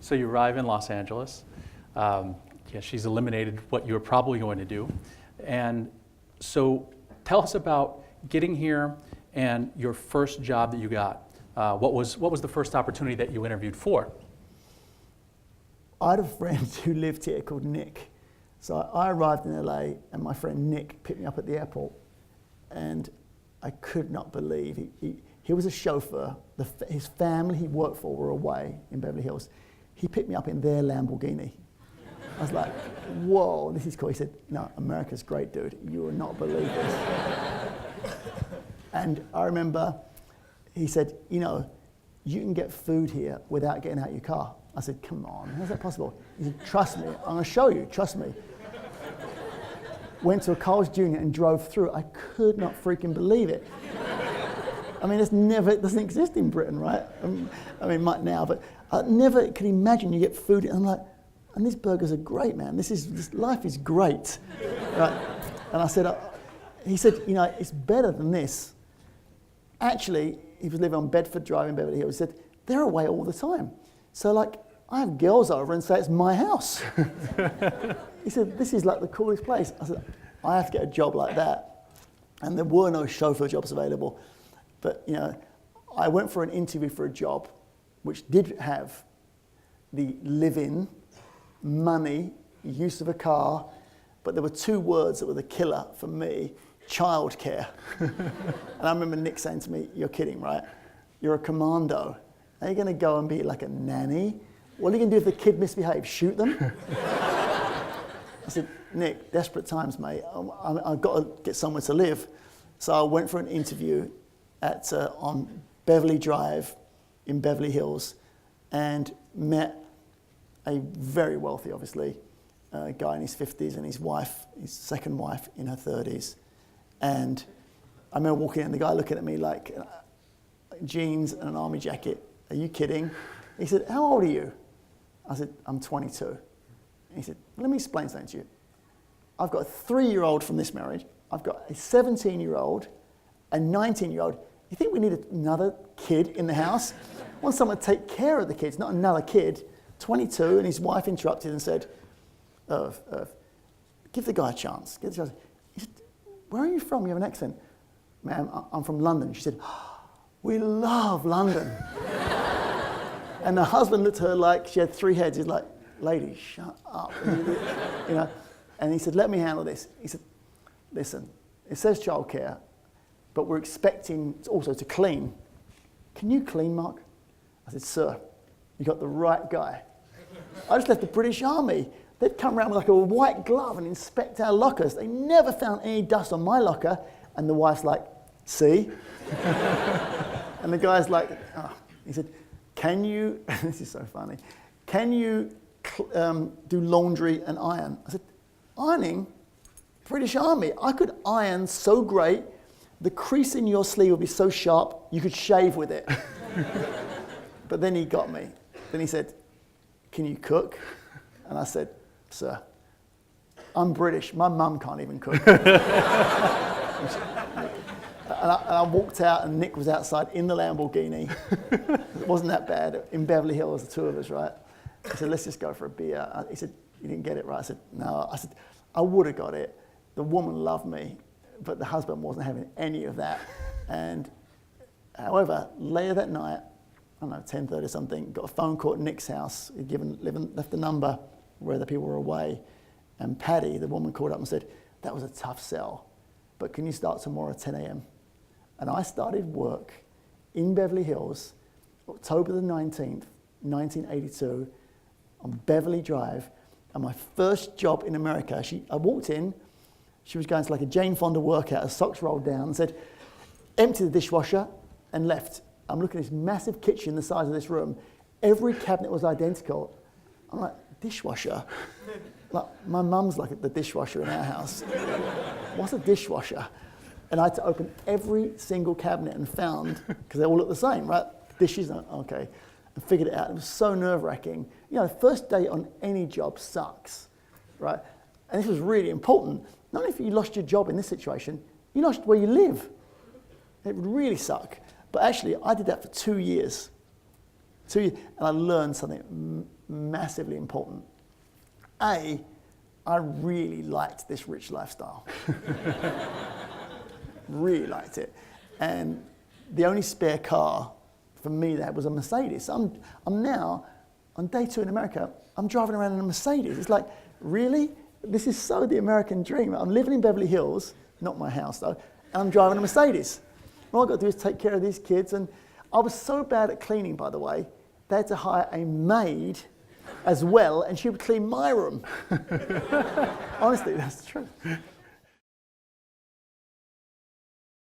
So you arrive in Los Angeles. Yeah, she's eliminated what you were probably going to do. And so tell us about getting here and your first job that you got. What was the first opportunity that you interviewed for? I had a friend who lived here called Nick. So I arrived in LA and my friend Nick picked me up at the airport, and I could not believe he was a chauffeur. His family he worked for were away in Beverly Hills. He picked me up in their Lamborghini. I was like, whoa, this is cool. He said, no, America's great, dude. You will not believe this. And I remember he said, you know, you can get food here without getting out of your car. I said, come on, how's that possible? He said, trust me, I'm going to show you, trust me. Went to a Carl's Jr. and drove through. I could not freaking believe it. I mean, it doesn't exist in Britain, right? I mean, might now, but I never could imagine you get food. And I'm like, and these burgers are great, man. This life is great, right? And I said, he said, you know, it's better than this. Actually, he was living on Bedford Drive in Beverly Hills. He said, they're away all the time. So like, I have girls over and say it's my house. He said, this is like the coolest place. I said, I have to get a job like that. And there were no chauffeur jobs available. But you know, I went for an interview for a job which did have the live-in, money, use of a car, but there were two words that were the killer for me: childcare. And I remember Nick saying to me, you're kidding, right? You're a commando. Are you going to go and be like a nanny? What are you going to do if the kid misbehaves? Shoot them? I said, Nick, desperate times, mate. I've got to get somewhere to live. So I went for an interview on Beverly Drive in Beverly Hills and met a very wealthy, obviously, guy in his 50s and his wife, his second wife, in her 30s. And I remember walking in, the guy looking at me like jeans and an army jacket. Are you kidding? He said, how old are you? I said, I'm 22. And he said, let me explain something to you. I've got a 3-year-old from this marriage. I've got a 17-year-old, a 19-year-old. You think we need another kid in the house? I want someone to take care of the kids, not another kid. 22, and his wife interrupted and said, give the guy a chance. Give the chance. He said, where are you from? You have an accent. Ma'am, I'm from London. She said, we love London. And the husband looked at her like she had 3 heads. He's like, lady, shut up. You know. And he said, let me handle this. He said, listen, it says childcare, but we're expecting also to clean. Can you clean, Mark? I said, sir, you got the right guy. I just left the British Army. They'd come around with like a white glove and inspect our lockers. They never found any dust on my locker. And the wife's like, see? And the guy's like, oh. He said, can you, this is so funny, can you do laundry and iron? I said, ironing? British Army. I could iron so great, the crease in your sleeve would be so sharp, you could shave with it. But then he got me. Then he said, can you cook? And I said, sir, I'm British. My mum can't even cook. And I walked out, and Nick was outside in the Lamborghini. It wasn't that bad. In Beverly Hills, the two of us, right? I said, let's just go for a beer. He said, you didn't get it right. I said, no. I said, I would have got it. The woman loved me, but the husband wasn't having any of that. And however, later that night, I don't know, 10:30 or something, got a phone call at Nick's house. He'd left the number where the people were away. And Patty, the woman, called up and said, that was a tough sell, but can you start tomorrow at 10 a.m.? And I started work in Beverly Hills, October the 19th, 1982, on Beverly Drive. And my first job in America, I walked in, she was going to like a Jane Fonda workout, her socks rolled down, and said, empty the dishwasher, and left. I'm looking at this massive kitchen the size of this room. Every cabinet was identical. I'm like, dishwasher? Like, my mum's like the dishwasher in our house. What's a dishwasher? And I had to open every single cabinet and found, because they all look the same, right? Dishes, okay. And figured it out. It was so nerve-wracking. You know, the first day on any job sucks, right? And this was really important. Not only if you lost your job in this situation, you lost where you live. It would really suck. But actually, I did that for 2 years. 2 years, and I learned something massively important. A, I really liked this rich lifestyle. Really liked it. And the only spare car for me there was a Mercedes. I'm now, on day 2 in America, I'm driving around in a Mercedes. It's like, really? This is so the American dream. I'm living in Beverly Hills, not my house though, and I'm driving a Mercedes. All I've got to do is take care of these kids. And I was so bad at cleaning, by the way, they had to hire a maid as well, and she would clean my room. Honestly, that's the truth.